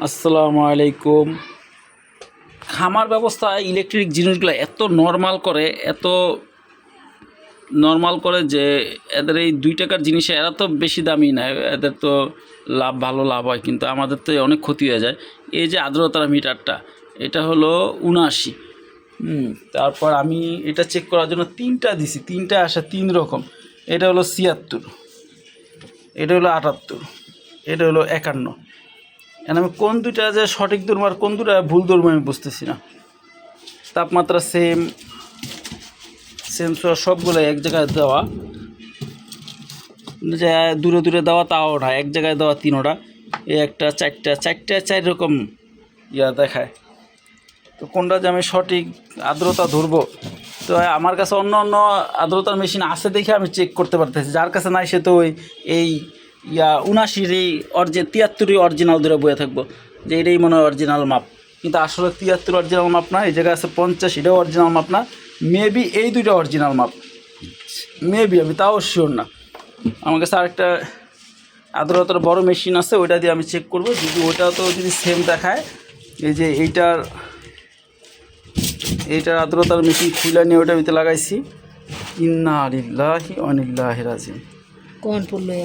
আসসালামু আলাইকুম। খামার ব্যবস্থা ইলেকট্রিক জিনিসগুলো এত নর্মাল করে যে এদের এই 2 টাকার জিনিসে এরা তো বেশি দামি না, এদের তো ভালো লাভ হয়, কিন্তু আমাদের তো অনেক ক্ষতি হয়ে যায়। এই যে আর্দ্রতার মিটারটা, এটা হলো 79। তারপর আমি এটা চেক করার জন্য 3টা দিছি, 3টা আসে 3 রকম। এটা হলো 76, এটা হলো 78, এটা হলো 51। আমি কোন দুইটা যে সঠিক ধরবো আর কোন দুটা ভুল ধরবো আমি বুঝতেছি না। তাপমাত্রা সেম সবগুলো এক জায়গায় দেওয়া, যে দূরে দূরে দেওয়া তাও না, এক জায়গায় দেওয়া 3টা। এই একটা 4টা 4 রকম দেখায়। তো কোনটা যে আমি সঠিক আর্দ্রতা ধরবো, তো আমার কাছে অন্য অন্য আর্দ্রতার মেশিন আছে দেখে আমি চেক করতে পারতেছি। যার কাছে নাই সে তো এই 79 এই 73 অরিজিনাল ধরে বয়ে থাকবো যে এটাই মনে হয় অরিজিনাল মাপ, কিন্তু আসলে 73 অরিজিনাল মাপ না। এই জায়গায় আছে 50, এটাও অরিজিনাল মাপ না। মেবি এই দুইটা অরিজিনাল মাপ, মেবি, আমি তাও শিওর না। আমার কাছে আরেকটা আর্দ্রতার বড় মেশিন আছে, ওইটা দিয়ে আমি চেক করবো। যদি ওটা তো যদি সেম দেখায়, এই যে এইটার আর্দ্রতার মেশিন খুলে নিয়ে ওইটা ভিতরে লাগাইছি। ইন্না লিল্লাহি ওয়া ইন্না ইলাইহি রাজিউন। কোন পড়লো?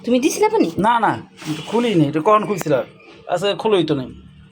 তুমি দিছিলে পানি? না না, খুলিনি। এটা কখন খুলছিলাম? আচ্ছা, খুলোই তো নেই।